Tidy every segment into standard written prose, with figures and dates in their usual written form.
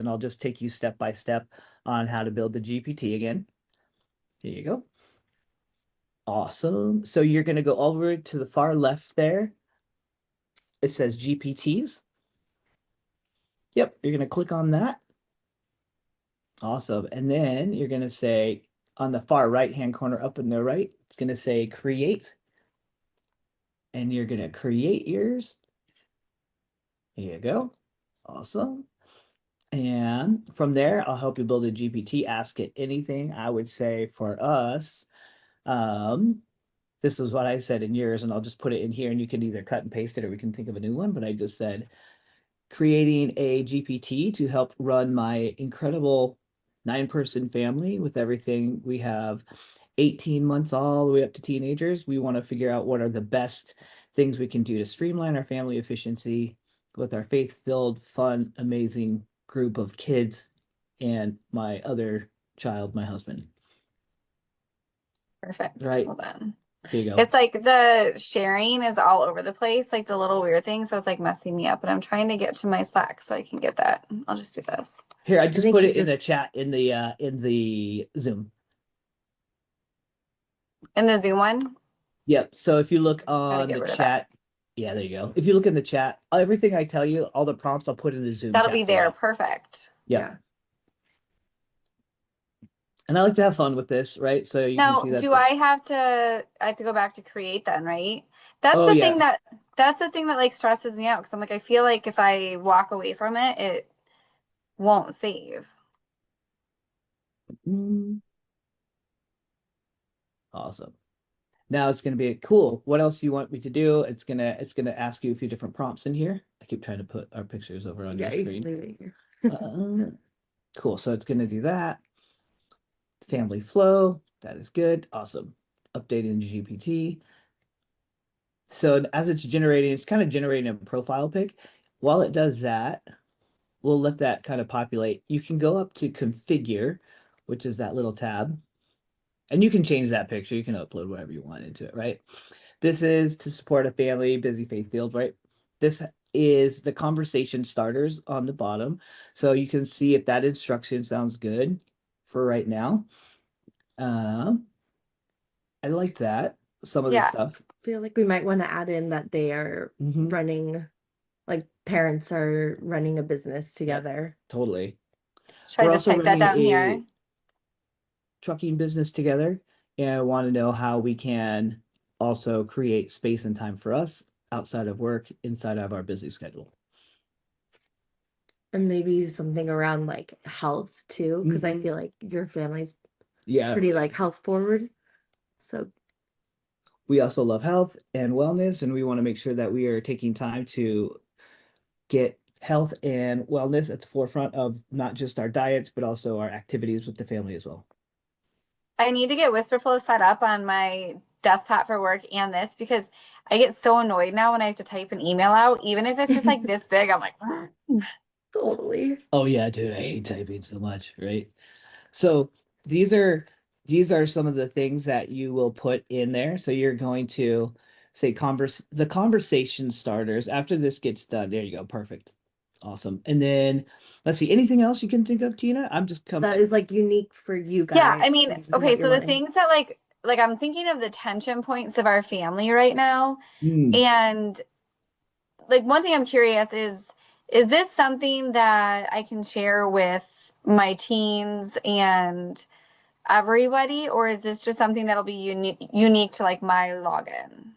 and I'll just take you step by step on how to build the GPT again. Here you go. Awesome. So you're going to go over to the far left there. It says GPTs. Yep, you're going to click on that. Awesome. And then you're going to say on the far right-hand corner up in the right, it's going to say create. And you're going to create yours. Here you go. Awesome. And from there, I'll help you build a GPT. Ask it anything. I would say for us, this is what I said in yours, and I'll just put it in here and you can either cut and paste it or we can think of a new one. But I just said creating a GPT to help run my incredible 9-person family with everything. We have 18 months all the way up to teenagers. We want to figure out what are the best things we can do to streamline our family efficiency with our faith-filled, fun, amazing group of kids and my other child, my husband. Perfect. Right. Well done. There you go. It's like the sharing is all over the place, like the little weird things. So it's like messing me up, but I'm trying to get to my Slack so I can get that. I'll just do this. Here, I I just think put you it in the just chat in the Zoom. In the Zoom one, Yep. So if you look gotta on get the rid of that. chat, yeah, there you go. If you look in the chat, everything I tell you, all the prompts I'll put in the Zoom That'll be chat for there. you. Perfect. Yep. yeah. And I like to have fun with this, right? So you can Now, see that do I have to go back to create then, right? That's oh the thing yeah. that that's the thing that like stresses me out because I'm like I feel like if I walk away from it, it won't save. Mm, awesome. Now it's gonna be cool. What else do you want me to do? It's gonna ask you a few different prompts in here. I keep trying to put our pictures over on your Yeah, you can screen. leave it here. Cool. So it's gonna do that. Family flow. That is good. Awesome. Updating the GPT. So as it's generating, it's kind of generating a profile pic. While it does that, we'll let that kind of populate. You can go up to configure, which is that little tab, and you can change that picture. You can upload whatever you want into it, right? This is to support a family, busy faith field, right? This is the conversation starters on the bottom. So you can see if that instruction sounds good for right now. Um, I like that. Some of the Yeah. stuff. Feel like we might want to add in that they are Mhm. running, like parents are running a business Yep, together. totally. Should I We're just also type that running down a here? trucking business together, and I want to know how we can also create space and time for us outside of work, inside of our busy schedule. And maybe something around like health too, because I Mhm. feel like your family's Yeah, pretty like health forward. So we also love health and wellness, and we want to make sure that we are taking time to get health and wellness at the forefront of not just our diets, but also our activities with the family as well. I need to get Whisperflow set up on my desktop for work and this because I get so annoyed now when I have to type an email out, even if it's just like this big, I'm like, totally. Oh yeah, dude, I hate typing so much, right? So these are these are some of the things that you will put in there. So you're going to say the conversation starters after this gets done. There you go. Perfect. Awesome. And then let's see, anything else you can think of, Tina? I'm just That coming. is like unique for you yeah, guys I mean, and okay, what you're so the wanting. things that like I'm thinking of the tension points of our family right now. Hmm. And like one thing I'm curious is this something that I can share with my teens and everybody, or is this just something that'll be unique to like my login?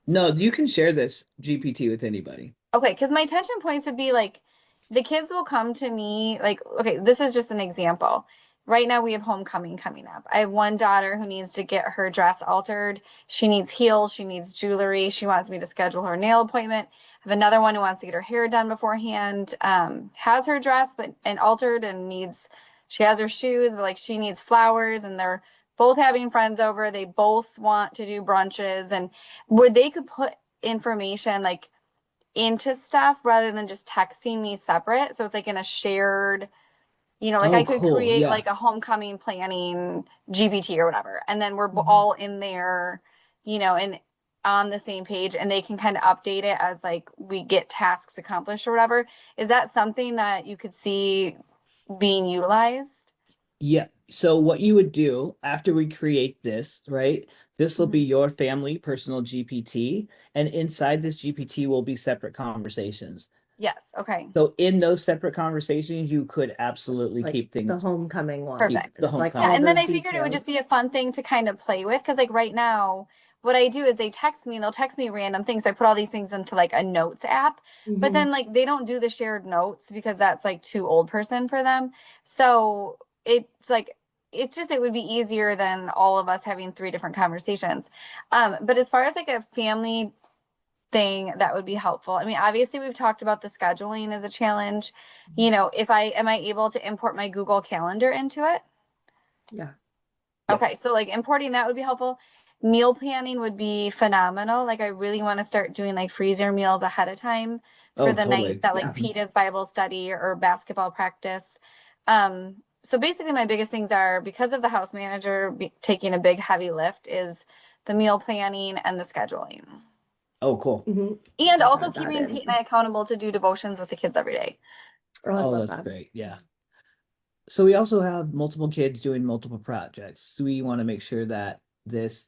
No, you can share this GPT with anybody. Okay, because my tension points would be like the kids will come to me like, okay, this is just an example. Right now we have homecoming coming up. I have one daughter who needs to get her dress altered. She needs heels, she needs jewelry. She wants me to schedule her nail appointment. I have another one who wants to get her hair done beforehand. Has her dress but and altered and needs she has her shoes, but like she needs flowers and they're both having friends over. They both want to do brunches and where they could put information like into stuff rather than just texting me separate. So it's like in a shared, like Oh, I could cool. create Yeah. like a homecoming planning GPT or whatever. And then we're Mhm. all in there, and on the same page and they can kind of update it as like we get tasks accomplished or whatever. Is that something that you could see being utilized? Yeah. So what you would do after we create this, right? This will be Mhm. your family personal GPT, and inside this GPT will be separate conversations. Yes. Okay. So in those separate conversations, you could absolutely Like keep the things, homecoming one. keep the Perfect. Like Yeah, all homecoming. and then those I figured it would just details. be a fun thing to kind of play with because like right now, what I do is they text me and they'll text me random things. I put all these things into like a notes app, but Hmm. then like they don't do the shared notes because that's like too old person for them. So it's like it's just it would be easier than all of us having three different conversations. But as far as like a family thing that would be helpful. I mean, obviously we've talked about the scheduling as a challenge. You know, if I am I able to import my Google Calendar into it? Yeah. Yep. Okay, so like importing that would be helpful. Meal planning would be phenomenal. Like I really want to start doing like freezer meals ahead of time for Oh, the nights totally. that like Yeah. Mhm. Peta's Bible study or basketball practice. So basically my biggest things are because of the house manager taking a big heavy lift is the meal planning and the scheduling. Oh, cool. Hmm. And I'll also add that keeping Pete and in. I accountable to do devotions with the kids every day. Oh, I Oh, love that's that. great. Yeah. So we also have multiple kids doing multiple projects. So we want to make sure that this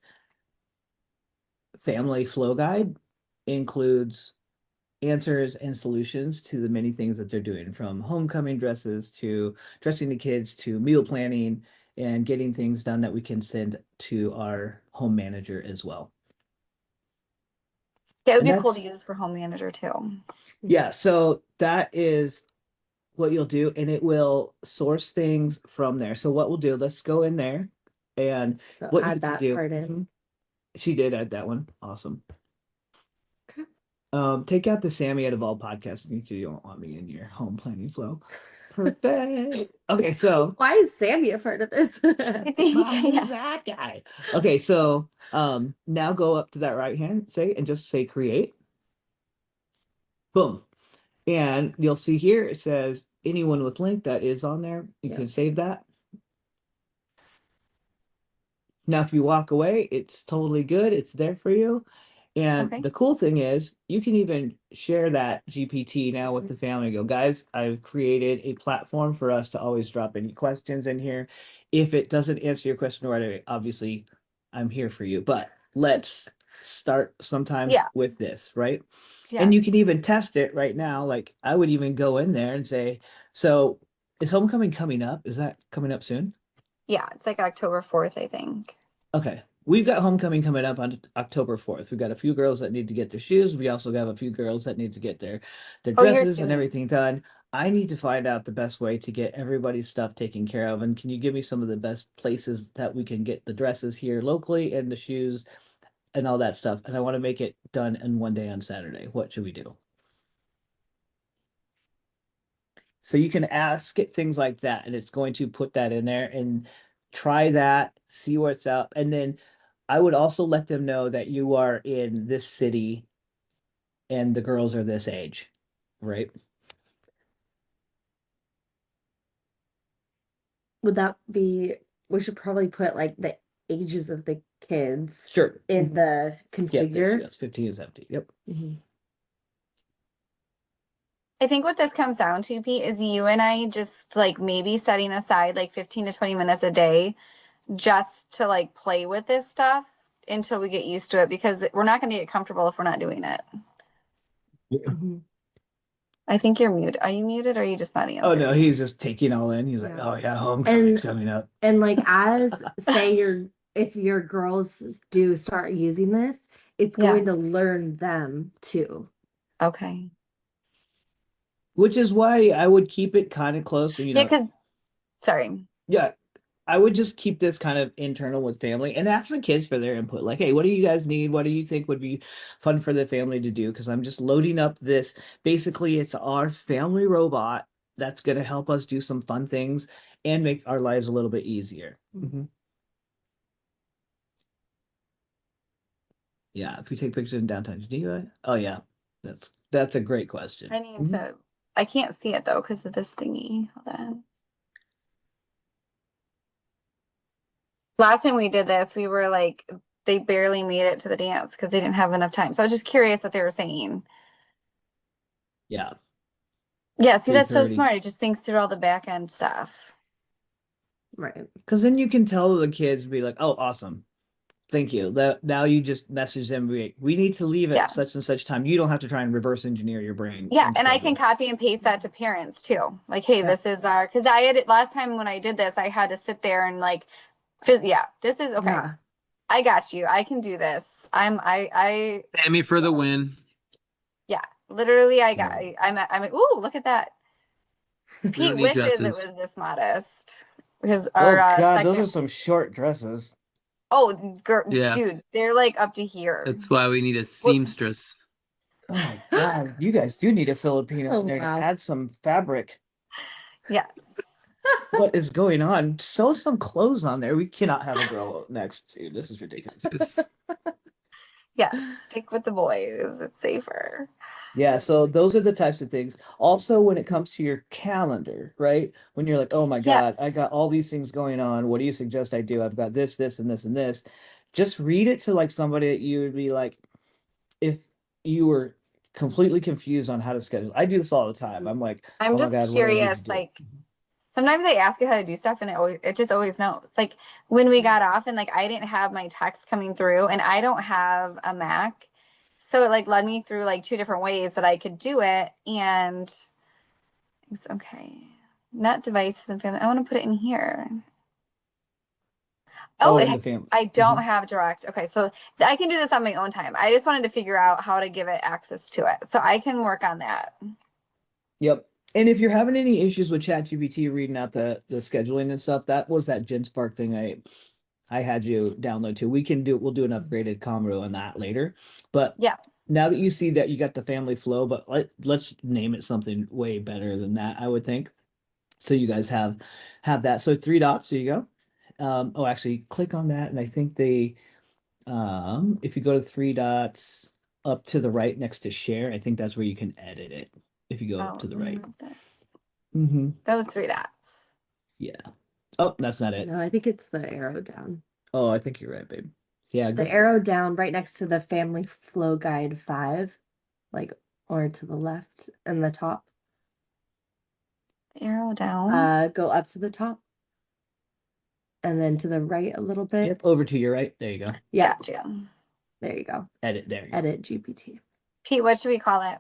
family flow guide includes answers and solutions to the many things that they're doing, from homecoming dresses to dressing the kids to meal planning and getting things done that we can send to our home manager as well. Yeah, it would And be cool to that's, use this for home manager too. Mhm. yeah, so that is what you'll do, and it will source things from there. So what we'll do, let's go in there, and So what you add can that do, part in. mhm, she did add that one. Awesome. Okay. Take out the Sammy out of all podcasting if you don't want me in your home planning flow. Perfect. Okay, so Why is Sammy a part of this? I think, who's yeah. that guy? Okay, so now go up to that right hand, say, and just say create. Boom. And you'll see here it says anyone with link that is on there. You Yep. can save that. Now, if you walk away, it's totally good. It's there for you. And Okay. the cool thing is, you can even share that GPT now with Mhm. the family. Go, guys, I've created a platform for us to always drop any questions in here. If it doesn't answer your question right away, obviously, I'm here for you. But let's start sometimes Yeah. with this, right? And Yeah. you can even test it right now. Like, I would even go in there and say, so is homecoming coming up? Is that coming up soon? Yeah. It's like October 4th, I think. Okay. We've got homecoming coming up on October 4th. We've got a few girls that need to get their shoes. We also have a few girls that need to get their Oh, you're dresses and soon. everything done. I need to find out the best way to get everybody's stuff taken care of. And can you give me some of the best places that we can get the dresses here locally and the shoes and all that stuff? And I want to make it done in one day on Saturday. What should we do? So you can ask it things like that, and it's going to put that in there and try that, see what's up. And then I would also let them know that you are in this city and the girls are this age, right? Would that be, we should probably put like the ages of the kids Sure. in the Yep, there she configure. goes. 15 and 17. Yep. Mhm. I think what this comes down to, Pete, is you and I just like maybe setting aside like 15 to 20 minutes a day just to like play with this stuff until we get used to it because we're not going to get comfortable if we're not doing it. Mhm. I think you're muted. Are you muted or are you just not Oh no, answering? he's just taking all in. He's like, Yeah. oh yeah, homecoming's And coming up. and like as say your if your girls do start using this, it's Yeah. going to learn them too. Okay. Which is why I would keep it kind of close. So, Yeah, because sorry. yeah, I would just keep this kind of internal with family and ask the kids for their input. Like, hey, what do you guys need? What do you think would be fun for the family to do? Because I'm just loading up this. Basically, it's our family robot that's going to help us do some fun things and make our lives a little bit easier. Mhm. Mhm. Yeah, if we take pictures in downtown Geneva, oh yeah, that's a great question. I need Mhm. to, I can't see it though because of this thingy. Hold on. Last time we did this, we were like, they barely made it to the dance because they didn't have enough time. So I was just curious what they were saying. Yeah. Yeah, see, that's so 3:30. smart. It just thinks through all the back end stuff. Right. Because then you can tell the kids, be like, oh, awesome. Thank you. That now you just message them, we need to leave at Yeah. such and such time. You don't have to try and reverse engineer your brain Yeah, and and I can schedule. copy and paste that to parents too. Like, hey, Yeah. this is our, because I had last time when I did this, I had to sit there and like, yeah, this is okay. Yeah. I got you. I can do this. Sammy for the win. Yeah, literally, Yeah. ooh, look at that. We Pete don't need wishes it dresses. was this modest because Oh our God, those are second, some short dresses. oh, Yeah, dude, they're like up to here. that's why we need a What? seamstress. Oh my God, you guys do need a Filipino Oh, in there to wow. add some fabric. Yes. What is going on? Sew some clothes on there. We cannot have a girl next. Dude, this is ridiculous. It's- Yes. Stick with the boys. It's safer. Yeah, so those are the types of things. Also, when it comes to your calendar, right? When you're like, oh my God, I Yes. got all these things going on. What do you suggest I do? I've got this, this, and this, and this. Just read it to like somebody that you would be like, if you were completely confused on how to schedule. I do this all the time. I'm like, I'm oh my just God, what do I need curious, to do? like sometimes I ask it how to do stuff and it just always knows. Like when we got off and like I didn't have my text coming through and I don't have a Mac. So it like led me through like two different ways that I could do it. And it's okay. Not devices and family. I want to put it in here. Oh, Oh, in the family. I don't Mhm. have direct. Okay, so I can do this on my own time. I just wanted to figure out how to give it access to it. So I can work on that. Yep. And if you're having any issues with ChatGPT reading out the scheduling and stuff, that was that GenSpark thing I had you download too. We'll do an upgraded combo on that later. But Yeah. now that you see that you got the family flow, but let's name it something way better than that, I would think. So you guys have that. So three dots, there you go. Oh, actually click on that, and I think they if you go to three dots up to the right next to share, I think that's where you can edit it. If you go up Oh, to the let me right. move that. Mm-hmm. Those three dots. Yeah. Oh, that's not it. No, I think it's the arrow down. Oh, I think you're right, babe. Yeah, The arrow down right next to the Family Flow Guide 5, like, or to the left and the top. Arrow down. Go up to the top and then to the right a little bit. Yep, over to your right. There you go. Yeah, Gotcha. there you go. Edit. There you go. Edit GPT. Pete, what should we call it?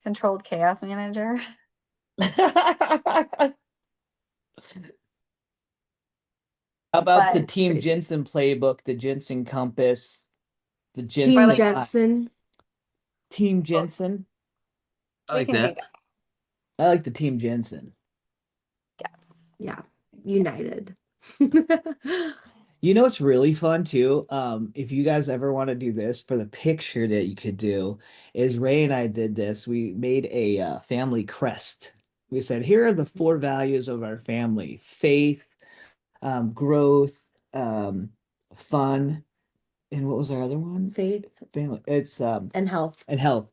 Controlled Chaos Manager. How about the But Team Crazy. Jensen playbook, the Jensen compass, the Team like- Jensen Jensen. Team Jensen? I we like can do that. that. I like the Team Jensen. Yes. Yeah, United. You know what's really fun too? If you guys ever want to do this for the picture that you could do, is Ray and I did this. We made a family crest. We said, here are the four values of our family: faith, growth, fun, and what was our other one? Faith Family. It's and health. and health.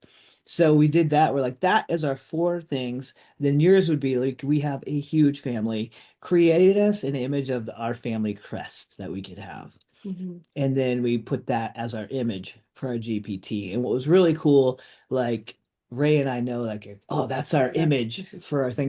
So we did that. We're like, that is our four things. Then yours would be like, we have a huge family. Create us an image of our family crest that we could have. Mhm. And then we put that as our image for our GPT. And what was really cool, like Ray and I know, like, oh, that's our image for our thing.